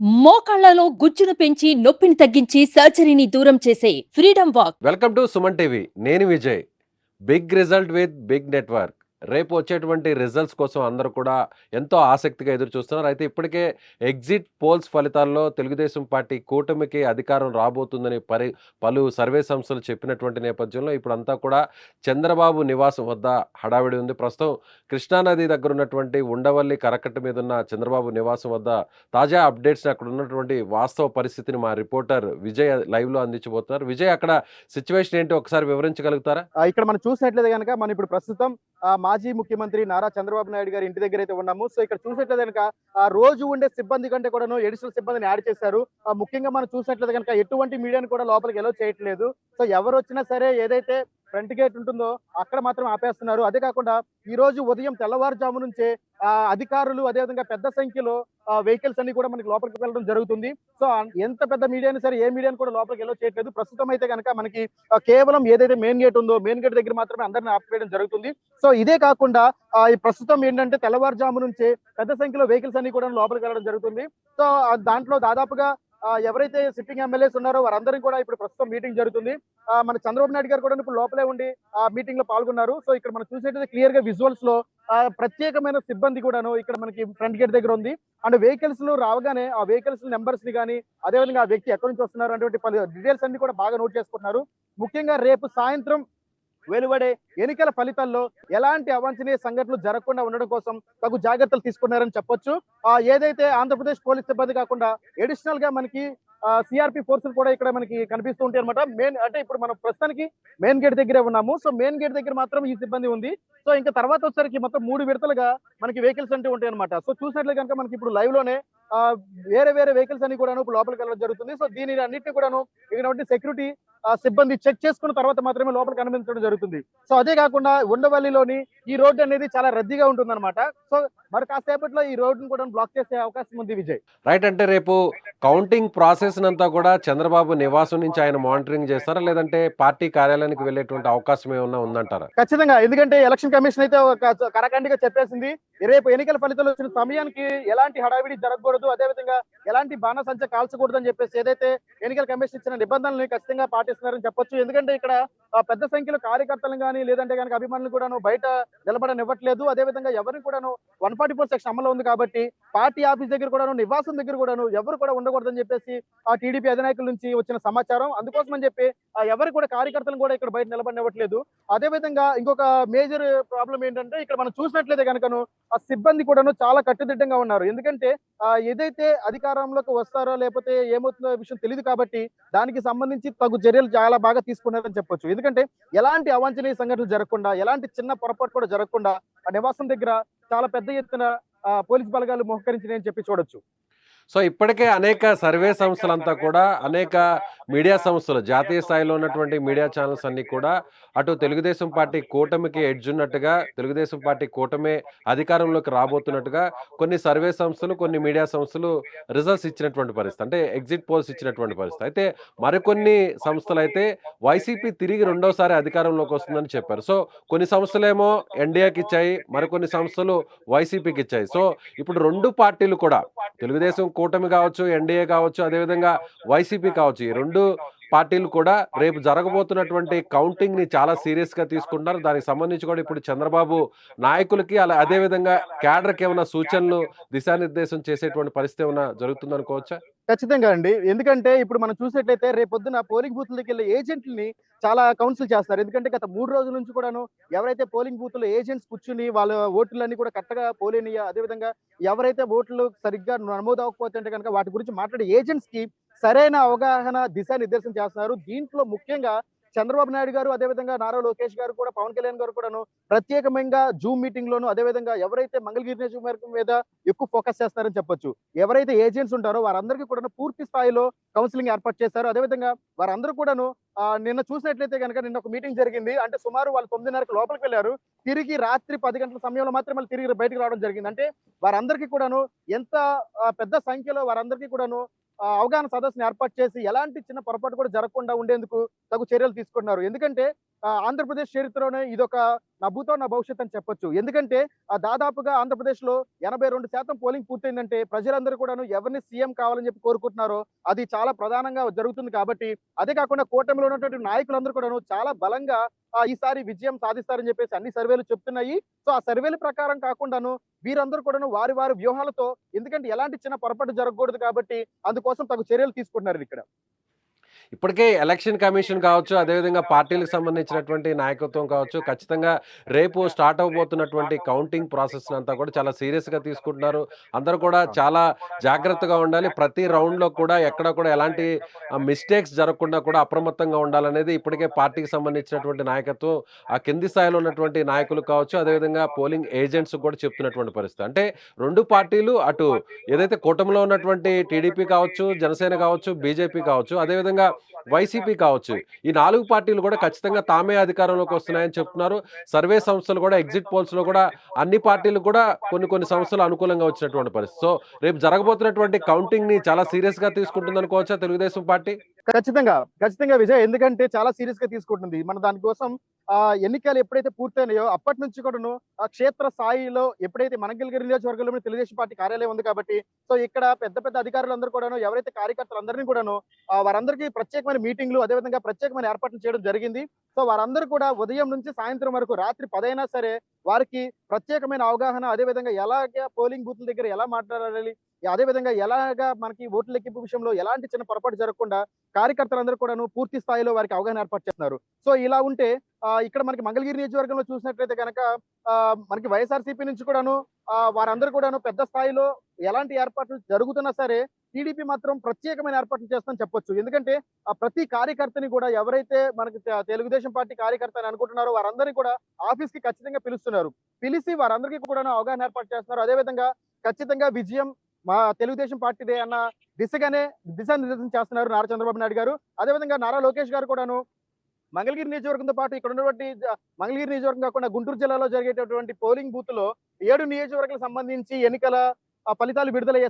మోకాళ్లలో గుజ్జును పెంచి నొప్పిని తగ్గించి సర్జరీని దూరం చేసే freedom walk. Welcome to Suman TV. నేను Vijay. Big result with big network. రేపు వచ్చేటువంటి రిజల్ట్స్ కోసం అందరూ కూడా ఎంతో ఆసక్తిగా ఎదురు చూస్తున్నారు. అయితే ఇప్పటికే ఎగ్జిట్ పోల్స్ ఫలితాల్లో తెలుగుదేశం పార్టీ కూటమికి అధికారం రాబోతుందని పలు సర్వే సంస్థలు చెప్పినటువంటి నేపథ్యంలో ఇప్పుడంతా కూడా చంద్రబాబు నివాసం వద్ద హడావిడి ఉంది. ప్రస్తుతం కృష్ణానది దగ్గర ఉన్నటువంటి ఉండవల్లి కరకట్ట మీద ఉన్న చంద్రబాబు నివాసం వద్ద తాజా అప్డేట్స్ని అక్కడ ఉన్నటువంటి వాస్తవ పరిస్థితిని మా రిపోర్టర్ విజయ్ లైవ్లో అందించబోతున్నారు. విజయ్, అక్కడ సిచ్యువేషన్ ఏంటి ఒకసారి వివరించగలుగుతారా? ఇక్కడ మనం చూసినట్లయితే గనక మనం ఇప్పుడు ప్రస్తుతం మాజీ ముఖ్యమంత్రి నారా చంద్రబాబు నాయుడు గారి ఇంటి దగ్గర అయితే ఉన్నాము. సో ఇక్కడ చూసినట్లయితే కనుక రోజు ఉండే సిబ్బంది కంటే కూడాను అడిషనల్ సిబ్బందిని యాడ్ చేశారు. ముఖ్యంగా మనం చూసినట్లయితే కనుక ఎటువంటి మీడియాని కూడా లోపలికి ఎలో చేయట్లేదు. సో ఎవరు వచ్చినా సరే ఏదైతే ఫ్రంట్ గేట్ ఉంటుందో అక్కడ మాత్రం ఆపేస్తున్నారు. అదే కాకుండా ఈ రోజు ఉదయం తెల్లవారుజాము నుంచే అధికారులు అదేవిధంగా పెద్ద సంఖ్యలో వెహికల్స్ అన్ని కూడా మనకి లోపలికి వెళ్ళడం జరుగుతుంది. సో ఎంత పెద్ద మీడియాని సరే ఏ మీడియాని కూడా లోపలికి ఎలో చేయట్లేదు. ప్రస్తుతం అయితే కనుక మనకి కేవలం ఏదైతే మెయిన్ గేట్ ఉందో మెయిన్ గేట్ దగ్గర మాత్రమే అందరిని ఆపేయడం జరుగుతుంది. సో ఇదే కాకుండా ఈ ప్రస్తుతం ఏంటంటే తెల్లవారుజాము నుంచే పెద్ద సంఖ్యలో వెహికల్స్ అన్ని కూడా లోపలికి వెళ్ళడం జరుగుతుంది. సో దాంట్లో దాదాపుగా ఎవరైతే సిట్టింగ్ ఎమ్మెల్యేస్ ఉన్నారో వారందరం కూడా ఇప్పుడు ప్రస్తుతం మీటింగ్ జరుగుతుంది. మన చంద్రబాబు నాయుడు గారు కూడా ఇప్పుడు లోపలే ఉండి ఆ మీటింగ్ లో పాల్గొన్నారు. సో ఇక్కడ మనం చూసేటైతే క్లియర్ గా విజువల్స్ లో ప్రత్యేకమైన సిబ్బంది కూడాను ఇక్కడ మనకి ఫ్రంట్ గేట్ దగ్గర ఉంది. అండ్ వెహికల్స్ రావగానే ఆ వెహికల్స్ నెంబర్స్ ని కానీ అదేవిధంగా ఆ వ్యక్తి ఎక్కడి నుంచి వస్తున్నారు అంటే పలు డీటెయిల్స్ అన్ని కూడా బాగా నోట్ చేసుకుంటున్నారు. ముఖ్యంగా రేపు సాయంత్రం వెలువడే ఎన్నికల ఫలితాల్లో ఎలాంటి అవాంఛనీయ సంఘటనలు జరగకుండా ఉండడం కోసం తగు జాగ్రత్తలు తీసుకున్నారని చెప్పొచ్చు. ఏదైతే ఆంధ్రప్రదేశ్ పోలీస్ సిబ్బంది కాకుండా అడిషనల్ గా మనకి సిఆర్పి ఫోర్సులు కూడా ఇక్కడ మనకి కనిపిస్తూ ఉంటాయి అనమాట. మెయిన్ అంటే ఇప్పుడు మనం ప్రస్తుతానికి మెయిన్ గేట్ దగ్గరే ఉన్నాము. సో మెయిన్ గేట్ దగ్గర మాత్రం ఈ సిబ్బంది ఉంది. సో ఇంకా తర్వాత వచ్చరికి మొత్తం 3 విడతలుగా మనకి వెహికల్స్ అంటే ఉంటాయి అనమాట. సో చూసినట్లే కనుక మనకి ఇప్పుడు లైవ్ లోనే వేరే వేరే వెహికల్స్ అన్ని కూడా లోపలికి వెళ్ళడం జరుగుతుంది. సో దీని అన్నింటినీ కూడాను ఇక్కడ సెక్యూరిటీ సిబ్బంది చెక్ చేసుకున్న తర్వాత మాత్రమే లోపలికి అనుమతించడం జరుగుతుంది. సో అదే కాకుండా ఉండవల్లిలోని ఈ రోడ్డు అనేది చాలా రద్దీగా ఉంటుంది అనమాట. సో మరి కాసేపట్లో ఈ రోడ్డును కూడా బ్లాక్ చేసే అవకాశం ఉంది విజయ్. రైట్, అంటే రేపు కౌంటింగ్ ప్రాసెస్ అంతా కూడా చంద్రబాబు నివాసం నుంచి ఆయన మానిటరింగ్ చేస్తారా, లేదంటే పార్టీ కార్యాలయానికి వెళ్ళేటువంటి అవకాశం ఏమన్నా ఉందంటారా? ఖచ్చితంగా, ఎందుకంటే ఎలక్షన్ కమిషన్ అయితే ఒక కరాఖండిగా చెప్పేసింది రేపు ఎన్నికల ఫలితాలు వచ్చిన సమయానికి ఎలాంటి హడావిడి జరగకూడదు, అదేవిధంగా ఎలాంటి బాణసంచ కాల్చకూడదు అని చెప్పేసి ఏదైతే ఎన్నికల కమిషన్ ఇచ్చిన నిబంధనలు ఖచ్చితంగా పాటిస్తున్నారని చెప్పొచ్చు. ఎందుకంటే ఇక్కడ పెద్ద సంఖ్యలో కార్యకర్తలను కానీ లేదంటే కనుక అభిమానులు కూడాను బయట నిలబడనివ్వట్లేదు. అదేవిధంగా ఎవరిని కూడాను 144 సెక్షన్ అమలు ఉంది కాబట్టి పార్టీ ఆఫీస్ దగ్గర కూడాను నివాసం దగ్గర కూడాను ఎవరు కూడా ఉండకూడదని చెప్పేసి ఆ టీడీపీ అధినాయకుల నుంచి వచ్చిన సమాచారం. అందుకోసం అని చెప్పి ఎవరు కూడా కార్యకర్తలను కూడా ఇక్కడ బయట నిలబడనివ్వట్లేదు. అదేవిధంగా ఇంకొక మేజర్ ప్రాబ్లం ఏంటంటే ఇక్కడ మనం చూసినట్లయితే కనుకను ఆ సిబ్బంది కూడాను చాలా కట్టుదిట్టంగా ఉన్నారు. ఎందుకంటే ఏదైతే అధికారంలోకి వస్తారో లేకపోతే ఏమవుతుందో విషయం తెలియదు కాబట్టి దానికి సంబంధించి తగు చర్యలు చాలా బాగా తీసుకున్నారని చెప్పొచ్చు. ఎందుకంటే ఎలాంటి అవాంఛనీయ సంఘటనలు జరగకుండా ఎలాంటి చిన్న పొరపాటు కూడా జరగకుండా ఆ నివాసం దగ్గర చాలా పెద్ద ఎత్తున పోలీస్ బలగాలు మోహకరించినాయని చెప్పి చూడొచ్చు. సో ఇప్పటికే అనేక సర్వే సంస్థలంతా కూడా అనేక మీడియా సంస్థలు జాతీయ స్థాయిలో ఉన్నటువంటి మీడియా ఛానల్స్ అన్నీ కూడా అటు తెలుగుదేశం పార్టీ కూటమికి ఎడ్జ్ ఉన్నట్టుగా, తెలుగుదేశం పార్టీ కూటమే అధికారంలోకి రాబోతున్నట్టుగా కొన్ని సర్వే సంస్థలు, కొన్ని మీడియా సంస్థలు రిజల్ట్స్ ఇచ్చినటువంటి పరిస్థితి, అంటే ఎగ్జిట్ పోల్స్ ఇచ్చినటువంటి పరిస్థితి. అయితే మరికొన్ని సంస్థలు అయితే వైసీపీ తిరిగి రెండోసారి అధికారంలోకి వస్తుందని చెప్పారు. సో కొన్ని సంస్థలేమో ఎన్డీఏకి ఇచ్చాయి, మరికొన్ని సంస్థలు వైసీపీకి ఇచ్చాయి. సో ఇప్పుడు రెండు పార్టీలు కూడా, తెలుగుదేశం కూటమి కావచ్చు, ఎన్డీఏ కావచ్చు, అదేవిధంగా వైసీపీ కావచ్చు, ఈ రెండు పార్టీలు కూడా రేపు జరగబోతున్నటువంటి కౌంటింగ్ ని చాలా సీరియస్ గా తీసుకుంటున్నారు. దానికి సంబంధించి కూడా ఇప్పుడు చంద్రబాబు నాయకులకి అదేవిధంగా క్యాడర్కి ఏమైనా సూచనలు, దిశానిర్దేశం చేసేటువంటి పరిస్థితి ఏమైనా జరుగుతుందనుకోవచ్చా? ఖచ్చితంగా అండి. ఎందుకంటే ఇప్పుడు మనం చూసినట్లయితే రేపొద్దున పోలింగ్ బూత్ లకి వెళ్ళే ఏజెంట్లని చాలా కౌన్సిల్ చేస్తారు. ఎందుకంటే గత 3 రోజుల నుంచి కూడాను ఎవరైతే పోలింగ్ బూత్ లో ఏజెంట్స్ కూర్చుని వాళ్ళ ఓట్లన్నీ కూడా కరెక్ట్‌గా పోలేనియ, అదేవిధంగా ఎవరైతే ఓట్లు సరిగ్గా నమోదు అవ్వకపోతే అంటే కనుక వాటి గురించి మాట్లాడే ఏజెంట్స్ కి సరైన అవగాహన, దిశానిర్దేశం చేస్తున్నారు. దీంట్లో ముఖ్యంగా చంద్రబాబు నాయుడు గారు, అదేవిధంగా నారా లోకేష్ గారు కూడా, పవన్ కళ్యాణ్ గారు కూడాను ప్రత్యేకంగా జూమ్ మీటింగ్ లోను అదేవిధంగా ఎవరైతే మంగళగిరి నియోజకవర్గం మీద ఎక్కువ ఫోకస్ చేస్తారని చెప్పొచ్చు. ఎవరైతే ఏజెంట్స్ ఉంటారో వారందరికీ కూడా పూర్తి స్థాయిలో కౌన్సిలింగ్ ఏర్పాటు చేశారు. అదేవిధంగా వారందరూ కూడాను నిన్న చూసినట్లయితే కనుక నిన్న ఒక మీటింగ్ జరిగింది. అంటే సుమారు వాళ్ళు 9:30కి లోపలికి వెళ్ళారు. తిరిగి రాత్రి 10 గంటల సమయంలో మాత్రం మళ్ళీ తిరిగి బయటకు రావడం జరిగింది. అంటే వారందరికీ కూడాను ఎంత పెద్ద సంఖ్యలో వారందరికీ కూడాను అవగాహన సదస్సును ఏర్పాటు చేసి ఎలాంటి చిన్న పొరపాటు కూడా జరగకుండా ఉండేందుకు తగు చర్యలు తీసుకున్నారు. ఎందుకంటే ఆంధ్రప్రదేశ్ చరిత్రలోనే ఇదొక నా భూతో నా భవిష్యత్ అని చెప్పొచ్చు. ఎందుకంటే దాదాపుగా ఆంధ్రప్రదేశ్‌లో 82% పోలింగ్ పూర్తయిందంటే ప్రజలందరూ కూడాను ఎవరిని సీఎం కావాలని చెప్పి కోరుకుంటున్నారో అది చాలా ప్రధానంగా జరుగుతుంది కాబట్టి, అదే కాకుండా కూటమిలో ఉన్నటువంటి నాయకులందరూ కూడాను చాలా బలంగా ఈసారి విజయం సాధిస్తారని చెప్పేసి అన్ని సర్వేలు చెప్తున్నాయి. సో, ఆ సర్వేల ప్రకారం కాకుండాను వీరందరూ కూడాను వారి వారి వ్యూహాలతో, ఎందుకంటే ఎలాంటి చిన్న పొరపాటు జరగకూడదు కాబట్టి అందుకోసం తగు చర్యలు తీసుకుంటున్నారిక్కడ. ఇప్పటికే ఎలక్షన్ కమిషన్ కావచ్చు, అదేవిధంగా పార్టీలకు సంబంధించినటువంటి నాయకత్వం కావచ్చు, ఖచ్చితంగా రేపు స్టార్ట్ అవ్వబోతున్నటువంటి కౌంటింగ్ ప్రాసెస్‌ని అంతా కూడా చాలా సీరియస్‌గా తీసుకుంటున్నారు. అందరూ కూడా అవును. చాలా జాగ్రత్తగా ఉండాలి. ప్రతి రౌండ్‌లో కూడా ఎక్కడ కూడా ఎలాంటి మిస్టేక్స్ జరగకుండా కూడా అప్రమత్తంగా ఉండాలనేది ఇప్పటికే పార్టీకి సంబంధించినటువంటి నాయకత్వం, ఆ కింది స్థాయిలో ఉన్నటువంటి నాయకులు కావచ్చు, అదేవిధంగా పోలింగ్ ఏజెంట్స్ కూడా చెప్తున్నటువంటి పరిస్థితి. అంటే 2 పార్టీలు అటు ఏదైతే కూటమిలో ఉన్నటువంటి టీడీపీ కావచ్చు, జనసేన కావచ్చు, బీజేపీ కావచ్చు, అదేవిధంగా వైసీపీ కావచ్చు. ఈ 4 పార్టీలు కూడా ఖచ్చితంగా తామే అధికారంలోకి వస్తున్నాయని చెప్తున్నారు. సర్వే సంస్థలు కూడా ఎగ్జిట్ పోల్స్‌లో కూడా అన్ని పార్టీలకు కూడా కొన్ని సంస్థలు అనుకూలంగా వచ్చినటువంటి పరిస్థితి. సో, రేపు జరగబోతున్నటువంటి కౌంటింగ్‌ని చాలా సీరియస్‌గా తీసుకుంటుందనుకోవచ్చా తెలుగుదేశం పార్టీ? ఖచ్చితంగా. ఖచ్చితంగా విజయ్. ఎందుకంటే చాలా సీరియస్‌గా తీసుకుంటుంది. మన దానికోసం ఎన్నికలు ఎప్పుడైతే పూర్తయినాయో అప్పటి నుంచి కూడాను క్షేత్ర స్థాయిలో ఎప్పుడైతే మంగళగిరి నియోజకవర్గంలో తెలుగుదేశం పార్టీ కార్యాలయం ఉంది కాబట్టి, సో ఇక్కడ పెద్ద పెద్ద అధికారులందరూ కూడాను ఎవరైతే కార్యకర్తలందరినీ కూడాను వారందరికీ ప్రత్యేకమైన మీటింగ్‌లు, అదేవిధంగా ప్రత్యేకమైన ఏర్పాట్లు చేయడం జరిగింది. సో వారందరూ కూడా ఉదయం నుంచి సాయంత్రం వరకు రాత్రి 10 అయినా సరే వారికి ప్రత్యేకమైన అవగాహన, అదేవిధంగా ఎలాగా పోలింగ్ బూత్‌ల దగ్గర ఎలా మాట్లాడాలి, అదేవిధంగా ఎలాగా మనకి ఓట్ల లెక్కింపు విషయంలో ఎలాంటి చిన్న పొరపాటు జరగకుండా కార్యకర్తలందరూ కూడాను పూర్తి స్థాయిలో వారికి అవగాహన ఏర్పాటు చేస్తున్నారు. సో ఇలా ఉంటే ఇక్కడ మనకి మంగళగిరి నియోజకవర్గంలో చూసినట్లయితే గనక మనకి వైఎస్ఆర్‌సీపీ నుంచి కూడాను వారందరూ కూడాను పెద్ద స్థాయిలో ఎలాంటి ఏర్పాట్లు జరుగుతున్నా సరే టీడీపీ మాత్రం ప్రత్యేకమైన ఏర్పాట్లు చేస్తుందని చెప్పొచ్చు. ఎందుకంటే ప్రతి కార్యకర్తని కూడా ఎవరైతే మనకి తెలుగుదేశం పార్టీ కార్యకర్త అని అనుకుంటున్నారో వారందరినీ కూడా ఆఫీస్‌కి ఖచ్చితంగా పిలుస్తున్నారు. పిలిచి వారందరికీ కూడాను అవగాహన ఏర్పాటు చేస్తున్నారు. అదేవిధంగా ఖచ్చితంగా విజయం మా తెలుగుదేశం పార్టీదే అన్న దిశగానే దిశానిర్దేశం చేస్తున్నారు నారా చంద్రబాబు నాయుడు గారు. అదేవిధంగా నారా లోకేష్ గారు కూడాను మంగళగిరి నియోజకవర్గంతో పాటు ఇక్కడ ఉన్నటువంటి మంగళగిరి నియోజకవర్గం కాకుండా గుంటూరు జిల్లాలో జరిగేటటువంటి పోలింగ్ బూత్‌లో 7 నియోజకవర్గాలకు సంబంధించి ఎన్నికల ఫలితాలు విడుదలయ్యే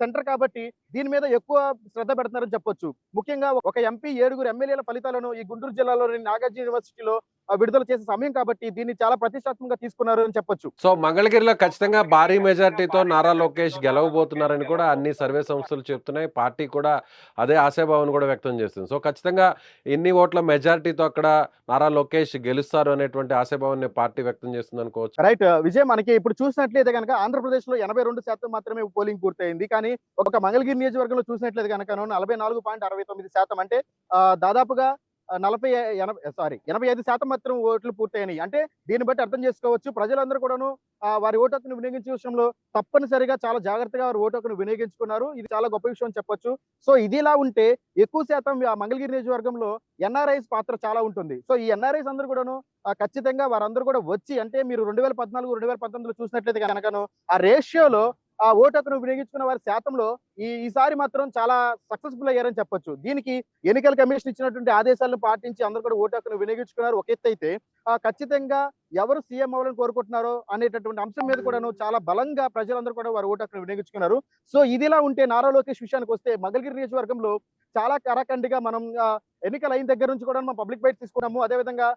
సెంటర్ కాబట్టి దీని మీద ఎక్కువ శ్రద్ధ పెడుతున్నారని చెప్పొచ్చు. ముఖ్యంగా ఒక ఎంపీ, 7 ఎమ్మెల్యేల ఫలితాలను ఈ గుంటూరు జిల్లాలోని నాగార్జున యూనివర్సిటీలో విడుదల చేసే సమయం కాబట్టి దీన్ని చాలా ప్రతిష్టాత్మకంగా తీసుకున్నారు అని చెప్పొచ్చు. సో, మంగళగిరిలో ఖచ్చితంగా భారీ మెజారిటీతో నారా లోకేష్ గెలవబోతున్నారని కూడా అన్ని సర్వే సంస్థలు చెప్తున్నాయి. పార్టీ కూడా అదే ఆశాభావాన్ని కూడా వ్యక్తం చేస్తుంది. సో, ఖచ్చితంగా ఇన్ని ఓట్ల మెజారిటీతో అక్కడ నారా లోకేష్ గెలుస్తారు అనేటువంటి ఆశాభావాన్ని పార్టీ వ్యక్తం చేస్తుందనుకోవచ్చు. రైట్. విజయ్, మనకి ఇప్పుడు చూసినట్లయితే గనక ఆంధ్రప్రదేశ్‌లో 82% మాత్రమే పోలింగ్ పూర్తయింది. కానీ ఒక మంగళగిరి నియోజకవర్గంలో చూసినట్లయితే గనకను 44.69% అంటే దాదాపుగా 85% మాత్రం ఓట్లు పూర్తయినాయి. అంటే దీన్ని బట్టి అర్థం చేసుకోవచ్చు ప్రజలందరూ కూడాను వారి ఓటు హక్కును వినియోగించే విషయంలో తప్పనిసరిగా చాలా జాగ్రత్తగా వారి ఓటు హక్కును వినియోగించుకున్నారు. ఇది చాలా గొప్ప విషయం అని చెప్పొచ్చు. సో ఇదిలా ఉంటే ఎక్కువ శాతం ఆ మంగళగిరి నియోజకవర్గంలో ఎన్ఆర్ఐస్ పాత్ర చాలా ఉంటుంది. సో ఈ ఎన్ఆర్ఐస్ అందరూ కూడాను ఖచ్చితంగా వారందరూ కూడా వచ్చి, అంటే మీరు 2014, 2019లో చూసినట్లయితే గనకను ఆ రేషియోలో ఆ ఓటు హక్కును వినియోగించుకున్న వారి శాతంలో ఈసారి మాత్రం చాలా సక్సెస్ఫుల్ అయ్యారని చెప్పొచ్చు. దీనికి ఎన్నికల కమిషన్ ఇచ్చినటువంటి ఆదేశాలను పాటించి అందరూ కూడా ఓటు హక్కును వినియోగించుకున్నారు ఒక ఎత్తైతే, ఖచ్చితంగా ఎవరు సీఎం అవ్వాలని కోరుకుంటున్నారో అనేటటువంటి అంశం మీద కూడాను చాలా బలంగా ప్రజలందరూ కూడా వారి ఓటు హక్కును వినియోగించుకున్నారు. సో ఇదిలా ఉంటే నారా లోకేష్ విషయానికి వస్తే మంగళగిరి నియోజకవర్గంలో చాలా కరాఖండిగా మనం ఎన్నికలు అయిన దగ్గర నుంచి కూడా మనం పబ్లిక్ బైట్ తీసుకున్నాము. అదేవిధంగా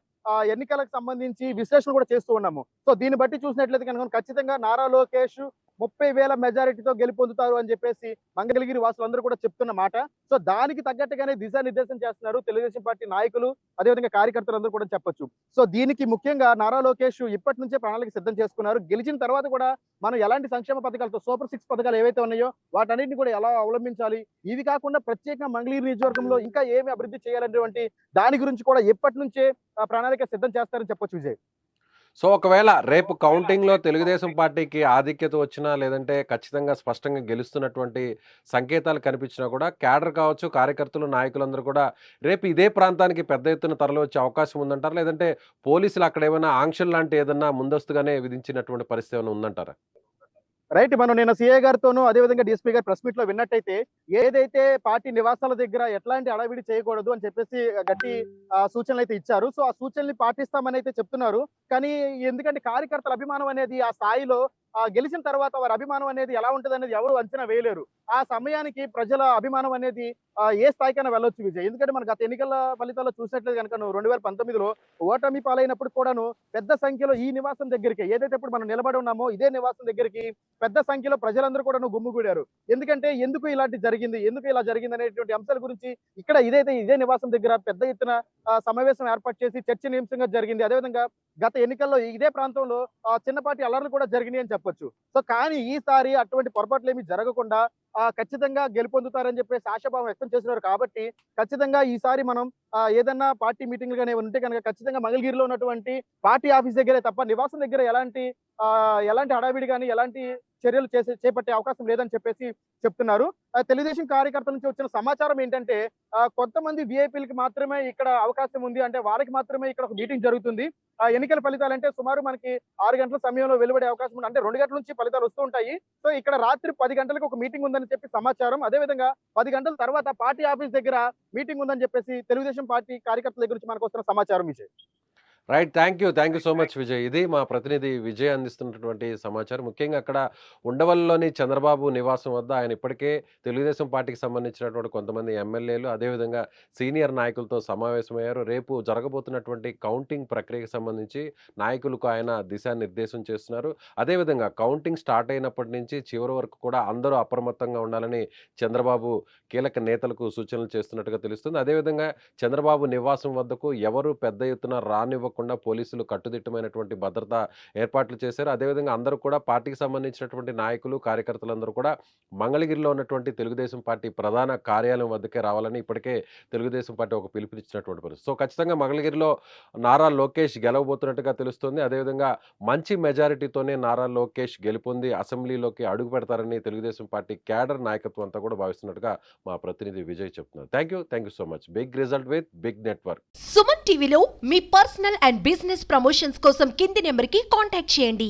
ఎన్నికలకు సంబంధించి విశ్లేషణ కూడా చేస్తూ ఉన్నాము. సో దీన్ని బట్టి చూసినట్లయితే కనుక ఖచ్చితంగా నారా లోకేష్ 30,000 మెజారిటీతో గెలుపొందుతారు అని చెప్పేసి మంగళగిరి వాసులందరూ కూడా చెప్తున్న మాట. సో దానికి తగ్గట్టుగానే దిశానిర్దేశం చేస్తున్నారు తెలుగుదేశం పార్టీ నాయకులు, అదేవిధంగా కార్యకర్తలందరూ కూడా చెప్పొచ్చు. సో దీనికి ముఖ్యంగా నారా లోకేష్ ఇప్పటి నుంచే ప్రణాళిక సిద్ధం చేసుకున్నారు. గెలిచిన తర్వాత కూడా మనం ఎలాంటి సంక్షేమ పథకాలతో సూపర్ 6 పథకాలు ఏవైతే ఉన్నాయో వాటన్నిటిని కూడా ఎలా అవలంబించాలి, ఇవి కాకుండా ప్రత్యేకంగా మంగళగిరి నియోజకవర్గంలో ఇంకా ఏమి అభివృద్ధి చేయాలనేటువంటి దాని గురించి కూడా ఇప్పటి నుంచే ప్రణాళిక సిద్ధం చేస్తారని చెప్పొచ్చు విజయ్. సో, ఒకవేళ రేపు కౌంటింగ్‌లో తెలుగుదేశం పార్టీకి ఆధిక్యత వచ్చినా, లేదంటే ఖచ్చితంగా స్పష్టంగా గెలుస్తున్నటువంటి సంకేతాలు కనిపించినా కూడా క్యాడర్ కావచ్చు, కార్యకర్తలు, నాయకులందరూ కూడా రేపు ఇదే ప్రాంతానికి పెద్ద ఎత్తున తరలివచ్చే అవకాశం ఉందంటారా? లేదంటే పోలీసులు అక్కడ ఏమైనా ఆంక్షలు లాంటి ఏదన్నా ముందస్తుగానే విధించినటువంటి పరిస్థితి ఏమైనా ఉందంటారా? రైట్. మనం నిన్న సీఐ గారితోనూ అదేవిధంగా డీఎస్పీ గారి ప్రెస్ మీట్ లో విన్నట్టయితే ఏదైతే పార్టీ నివాసాల దగ్గర ఎట్లాంటి అడవిడి చేయకూడదు అని చెప్పేసి గట్టి సూచనలు అయితే ఇచ్చారు. సో ఆ సూచనల్ని పాటిస్తామని అయితే చెప్తున్నారు. కానీ ఎందుకంటే కార్యకర్తల అభిమానం అనేది ఆ స్థాయిలో గెలిచిన తర్వాత వారి అభిమానం అనేది ఎలా ఉంటుంది అనేది ఎవరు అంచనా వేయలేరు. ఆ సమయానికి ప్రజల అభిమానం అనేది ఏ స్థాయికైనా వెళ్ళొచ్చు విజయ్. ఎందుకంటే మన గత ఎన్నికల ఫలితాల్లో చూసినట్లయితే గనుక నువ్వు 2019లో ఓటమి పాలైనప్పుడు కూడాను పెద్ద సంఖ్యలో ఈ నివాసం దగ్గరికి ఏదైతే ఇప్పుడు మనం నిలబడి ఉన్నామో ఇదే నివాసం దగ్గరికి పెద్ద సంఖ్యలో ప్రజలందరూ కూడాను గుమ్మిగూడారు. ఎందుకంటే ఎందుకు ఇలాంటి జరిగింది, ఎందుకు ఇలా జరిగింది అనేటువంటి అంశాల గురించి ఇక్కడ ఇదే నివాసం దగ్గర పెద్ద ఎత్తున సమావేశం ఏర్పాటు చేసి చర్చనీయాంశంగా జరిగింది. అదేవిధంగా గత ఎన్నికల్లో ఇదే ప్రాంతంలో చిన్నపాటి అల్లర్లు కూడా జరిగినాయి అని చెప్పొచ్చు. సో కానీ ఈసారి అటువంటి పొరపాట్లు ఏమీ జరగకుండా ఖచ్చితంగా గెలుపొందుతారని చెప్పేసి ఆశాభావం వ్యక్తం చేస్తున్నారు. కాబట్టి ఖచ్చితంగా ఈసారి మనం ఏదన్నా పార్టీ మీటింగ్లు గాని ఉంటే కనుక ఖచ్చితంగా మంగళగిరిలో ఉన్నటువంటి పార్టీ ఆఫీస్ దగ్గరే తప్ప నివాసం దగ్గర ఎలాంటి హడావిడి గాని ఎలాంటి చర్యలు చేపట్టే అవకాశం లేదని చెప్పేసి చెప్తున్నారు. తెలుగుదేశం కార్యకర్తల నుంచి వచ్చిన సమాచారం ఏంటంటే కొంతమంది విఐపీలకి మాత్రమే ఇక్కడ అవకాశం ఉంది, అంటే వాళ్ళకి మాత్రమే ఇక్కడ ఒక మీటింగ్ జరుగుతుంది. ఎన్నికల ఫలితాలు అంటే సుమారు మనకి 6 గంటల సమయంలో వెలువడే అవకాశం ఉంది, అంటే 2 గంటల నుంచి ఫలితాలు వస్తూ ఉంటాయి. సో ఇక్కడ రాత్రి 10 గంటలకు ఒక మీటింగ్ ఉందని చెప్పి సమాచారం. అదేవిధంగా 10 గంటల తర్వాత పార్టీ ఆఫీస్ దగ్గర మీటింగ్ ఉందని చెప్పేసి తెలుగుదేశం పార్టీ కార్యకర్తల దగ్గర నుంచి మనకు వస్తున్న సమాచారం Vijay. Right. Thank you so much Vijay. ఇది మా ప్రతినిధి విజయ్ అందిస్తున్నటువంటి సమాచారం. ముఖ్యంగా అక్కడ ఉండవల్లిలోని చంద్రబాబు నివాసం వద్ద ఆయన ఇప్పటికే తెలుగుదేశం పార్టీకి సంబంధించినటువంటి కొంతమంది ఎమ్మెల్యేలు, అదేవిధంగా సీనియర్ నాయకులతో సమావేశమయ్యారు. రేపు జరగబోతున్నటువంటి కౌంటింగ్ ప్రక్రియకు సంబంధించి నాయకులకు ఆయన దిశానిర్దేశం చేస్తున్నారు. అదేవిధంగా కౌంటింగ్ స్టార్ట్ అయినప్పటి నుంచి చివరి వరకు కూడా అందరూ అప్రమత్తంగా ఉండాలని చంద్రబాబు కీలక నేతలకు సూచనలు చేస్తున్నట్టుగా తెలుస్తుంది. అదేవిధంగా చంద్రబాబు నివాసం వద్దకు ఎవరు పెద్ద ఎత్తున రానివ్వకుండా పోలీసులు కట్టుదిట్టమైనటువంటి భద్రత ఏర్పాట్లు చేశారు. అదేవిధంగా అందరూ కూడా పార్టీకి సంబంధించినటువంటి నాయకులు, కార్యకర్తలందరూ కూడా మంగళగిరిలో ఉన్నటువంటి తెలుగుదేశం పార్టీ ప్రధాన కార్యాలయం వద్దకే రావాలని ఇప్పటికే తెలుగుదేశం పార్టీ ఒక పిలుపునిచ్చినటువంటి పరిస్థితి. సో ఖచ్చితంగా మంగళగిరిలో నారా లోకేష్ గెలవబోతున్నట్టుగా తెలుస్తోంది. అదేవిధంగా మంచి మెజారిటీతోనే నారా లోకేష్ గెలుపొంది అసెంబ్లీలోకి అడుగు పెడతారని తెలుగుదేశం పార్టీ క్యాడర్ నాయకత్వం అంతా కూడా భావిస్తున్నట్టుగా మా ప్రతినిధి విజయ్ చెప్తున్నారు. Thank you so much. Big result with big network. Suman టీవీలో మీ పర్సనల్ అండ్ బిజినెస్ ప్రమోషన్స్ కోసం కింది నెంబర్కి కాంటాక్ట్ చేయండి.